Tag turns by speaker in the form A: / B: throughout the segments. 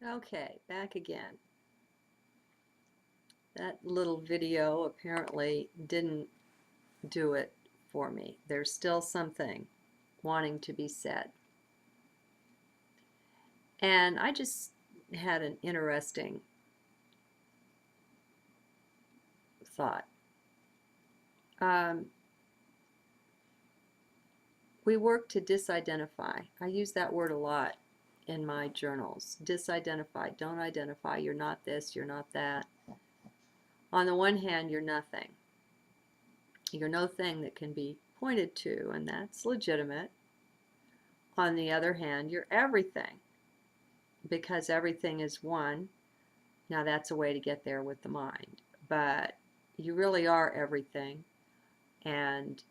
A: Okay, back again. That little video apparently didn't do it for me. There's still something wanting to be said. And I just had an interesting thought. Um, we work to disidentify. I use that word a lot in my journals. Disidentify, don't identify, you're not this, you're not that. On the one hand, you're nothing. You're no thing that can be pointed to, and that's legitimate. On the other hand, you're everything, because everything is one. Now that's a way to get there with the mind, but you really are everything. And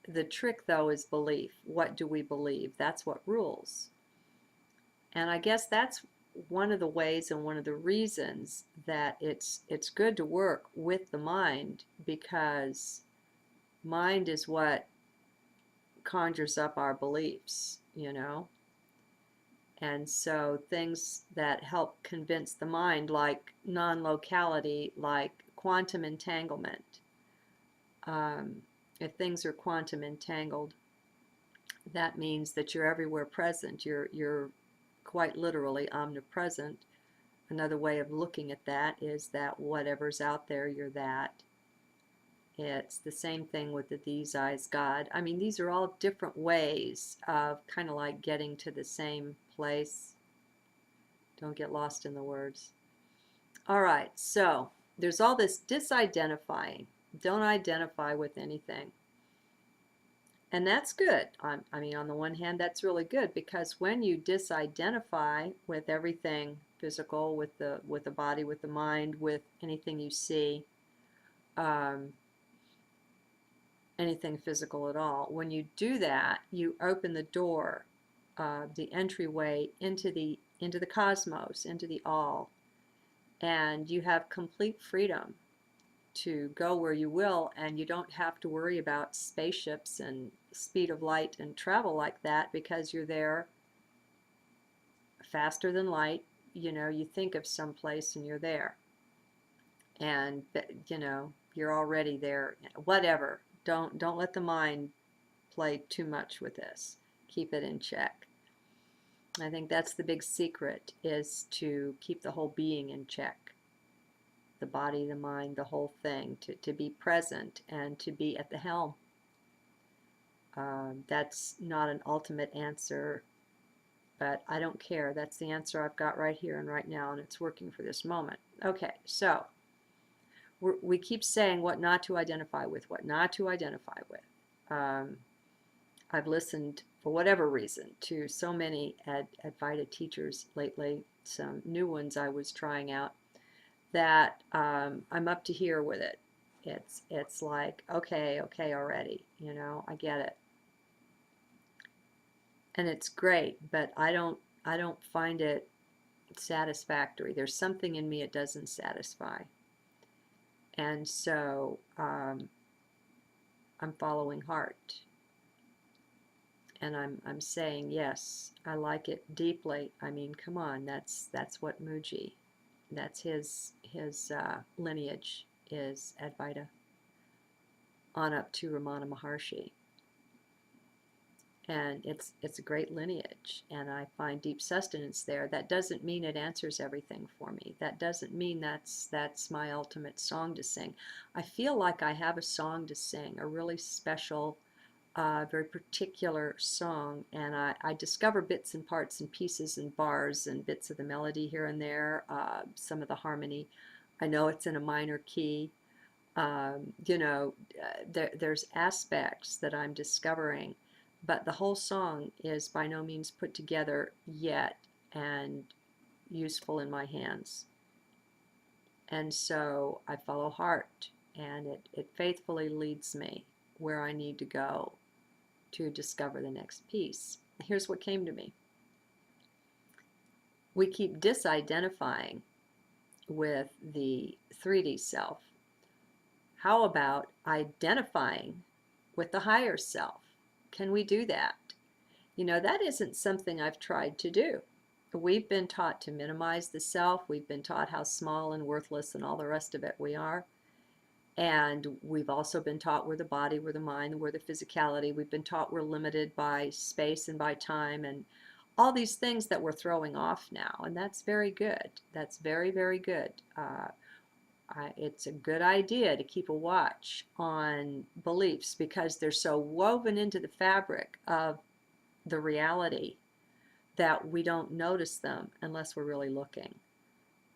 A: the trick, though, is belief. What do we believe? That's what rules. And I guess that's one of the ways and one of the reasons that it's good to work with the mind, because mind is what conjures up our beliefs, you know. And so things that help convince the mind, like non-locality, like quantum entanglement. If things are quantum entangled, that means that you're everywhere present. You're quite literally omnipresent. Another way of looking at that is that whatever's out there, you're that. It's the same thing with the these eyes God. I mean, these are all different ways of kind of like getting to the same place. Don't get lost in the words. All right, so there's all this disidentifying. Don't identify with anything. And that's good. I mean, on the one hand, that's really good, because when you disidentify with everything physical, with the body, with the mind, with anything you see, um, anything physical at all, when you do that, you open the door, the entryway into the cosmos, into the all, and you have complete freedom to go where you will, and you don't have to worry about spaceships and speed of light and travel like that, because you're there faster than light. You know, you think of some place and you're there, and you know, you're already there. Whatever. Don't let the mind play too much with this. Keep it in check. I think that's the big secret, is to keep the whole being in check. The body, the mind, the whole thing, to be present and to be at the helm. That's not an ultimate answer, but I don't care. That's the answer I've got right here and right now, and it's working for this moment. Okay, so we keep saying what not to identify with, what not to identify with. I've listened, for whatever reason, to so many advita teachers lately, some new ones I was trying out, that I'm up to here with it. It's like, okay already, you know, I get it. And it's great, but I don't find it satisfactory. There's something in me it doesn't satisfy. And so I'm following heart. And I'm saying, yes, I like it deeply. I mean, come on, that's what Mooji, that's his lineage, is Advaita, on up to Ramana Maharshi. And it's a great lineage, and I find deep sustenance there. That doesn't mean it answers everything for me. That doesn't mean that's my ultimate song to sing. I feel like I have a song to sing, a really special, very particular song, and I discover bits and parts and pieces and bars and bits of the melody here and there, some of the harmony. I know it's in a minor key. You know, there's aspects that I'm discovering, but the whole song is by no means put together yet and useful in my hands. And so I follow heart, and it faithfully leads me where I need to go to discover the next piece. Here's what came to me. We keep disidentifying with the 3D self. How about identifying with the higher self? Can we do that? You know, that isn't something I've tried to do. We've been taught to minimize the self. We've been taught how small and worthless and all the rest of it we are. And we've also been taught we're the body, we're the mind, we're the physicality. We've been taught we're limited by space and by time and all these things that we're throwing off now. And that's very good. That's very, very good. It's a good idea to keep a watch on beliefs because they're so woven into the fabric of the reality that we don't notice them unless we're really looking.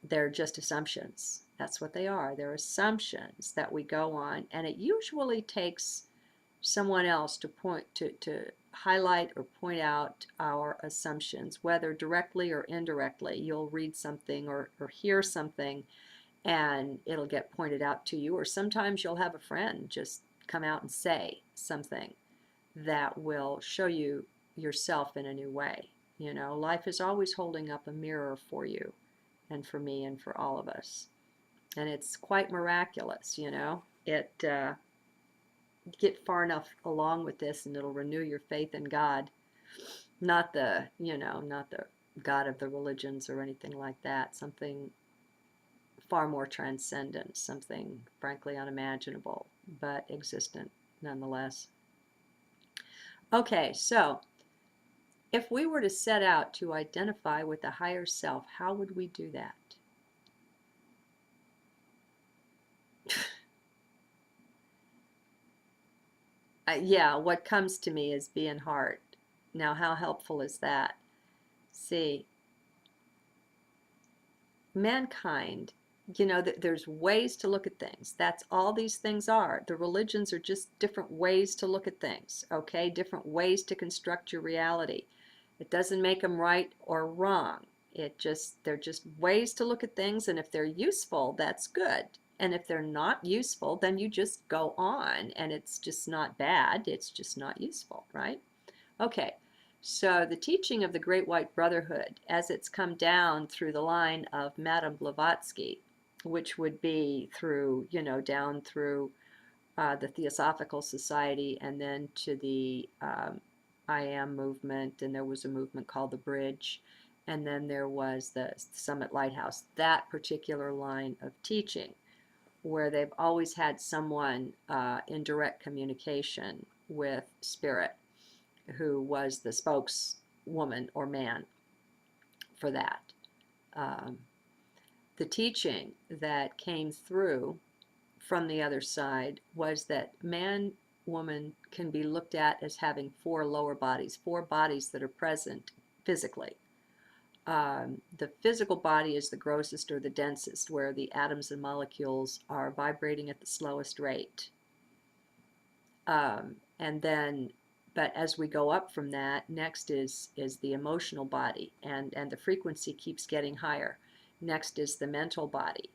A: They're just assumptions. That's what they are. They're assumptions that we go on, and it usually takes someone else to highlight or point out our assumptions, whether directly or indirectly. You'll read something or hear something and it'll get pointed out to you, or sometimes you'll have a friend just come out and say something that will show you yourself in a new way. You know, life is always holding up a mirror for you and for me and for all of us. And it's quite miraculous, you know. Get far enough along with this and it'll renew your faith in God. Not the God of the religions or anything like that. Something far more transcendent, something frankly unimaginable, but existent nonetheless. Okay, so if we were to set out to identify with the higher self, how would we do that? Yeah, what comes to me is being heart. Now, how helpful is that? See, mankind, you know, there's ways to look at things. That's all these things are. The religions are just different ways to look at things, okay? Different ways to construct your reality. It doesn't make them right or wrong. They're just ways to look at things, and if they're useful, that's good. And if they're not useful, then you just go on, and it's just not bad. It's just not useful, right? Okay. So the teaching of the Great White Brotherhood, as it's come down through the line of Madame Blavatsky, which would be through, you know, down through the Theosophical Society and then to the I Am movement, and there was a movement called the Bridge, and then there was the Summit Lighthouse, that particular line of teaching, where they've always had someone in direct communication with spirit who was the spokeswoman or man for that. The teaching that came through from the other side was that man, woman can be looked at as having four lower bodies, four bodies that are present physically. The physical body is the grossest or the densest, where the atoms and molecules are vibrating at the slowest rate. And then but as we go up from that, next is the emotional body, and the frequency keeps getting higher. Next is the mental body,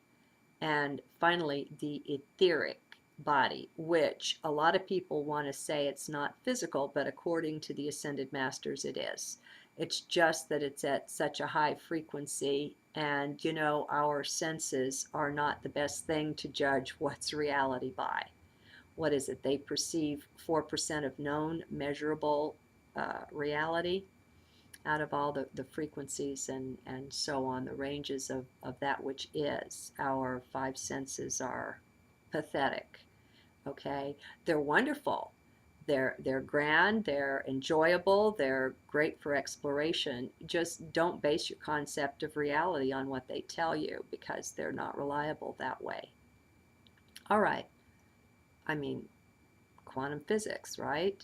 A: and finally the etheric body, which a lot of people want to say it's not physical, but according to the ascended masters it is. It's just that it's at such a high frequency, and you know, our senses are not the best thing to judge what's reality by. What is it? They perceive 4% of known measurable reality out of all the frequencies and so on, the ranges of that which is. Our five senses are pathetic, okay? They're wonderful. They're grand, they're enjoyable, they're great for exploration. Just don't base your concept of reality on what they tell you, because they're not reliable that way. All right. I mean, quantum physics, right?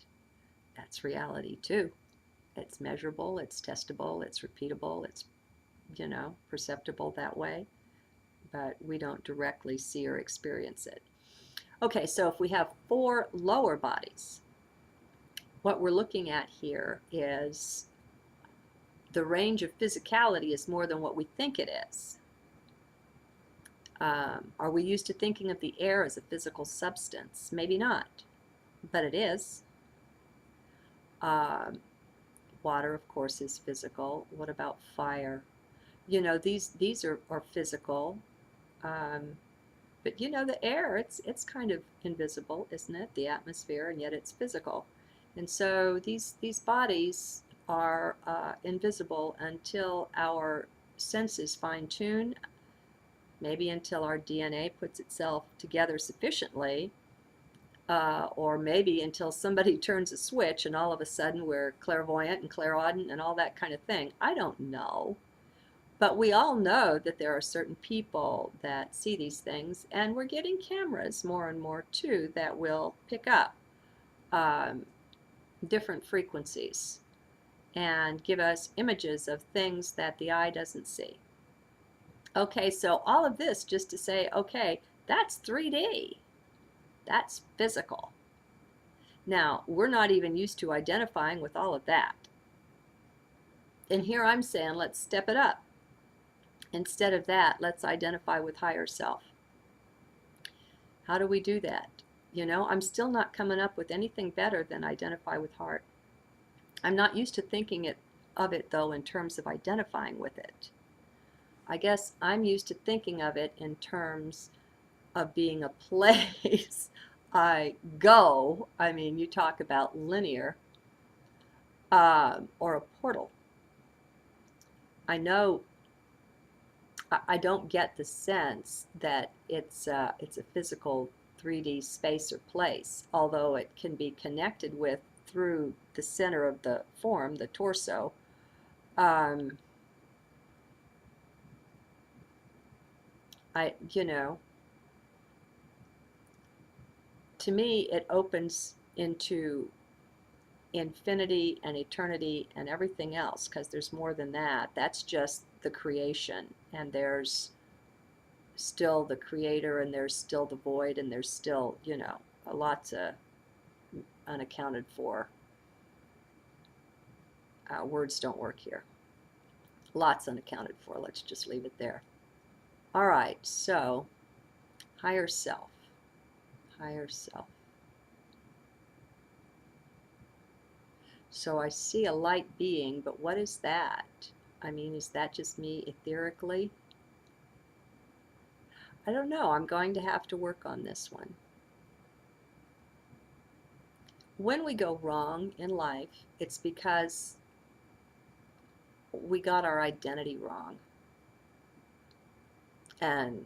A: That's reality too. It's measurable, it's testable, it's repeatable, it's, you know, perceptible that way, but we don't directly see or experience it. Okay, so if we have four lower bodies, what we're looking at here is the range of physicality is more than what we think it is. Are we used to thinking of the air as a physical substance? Maybe not, but it is. Water, of course, is physical. What about fire? You know, these are physical. But you know, the air, it's kind of invisible, isn't it? The atmosphere, and yet it's physical. And so these bodies are invisible until our senses fine-tune, maybe until our DNA puts itself together sufficiently, or maybe until somebody turns a switch and all of a sudden we're clairvoyant and clairaudient and all that kind of thing. I don't know. But we all know that there are certain people that see these things, and we're getting cameras more and more too that will pick up um, different frequencies and give us images of things that the eye doesn't see. Okay, so all of this just to say, okay, that's 3D. That's physical. Now, we're not even used to identifying with all of that. And here I'm saying, let's step it up. Instead of that, let's identify with higher self. How do we do that? You know, I'm still not coming up with anything better than identify with heart. I'm not used to thinking of it, though, in terms of identifying with it. I guess I'm used to thinking of it in terms of being a place I go. I mean, you talk about linear, or a portal. I know I don't get the sense that it's a physical 3D space or place, although it can be connected with through the center of the form, the torso. Um, you know, to me, it opens into infinity and eternity and everything else, because there's more than that. That's just the creation, and there's still the creator, and there's still the void, and there's still, you know, lots of unaccounted for. Words don't work here. Lots unaccounted for. Let's just leave it there. All right, so higher self. Higher self. So I see a light being, but what is that? I mean, is that just me etherically? I don't know. I'm going to have to work on this one. When we go wrong in life, it's because we got our identity wrong. And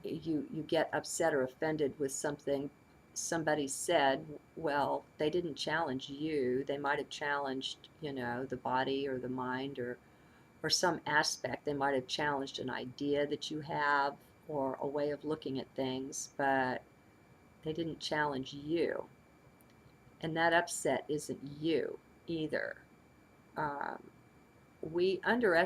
A: you get upset or offended with something somebody said. Well, they didn't challenge you. They might have challenged, you know, the body or the mind, or some aspect. They might have challenged an idea that you have or a way of looking at things, but they didn't challenge you. And that upset isn't you either. We underestimate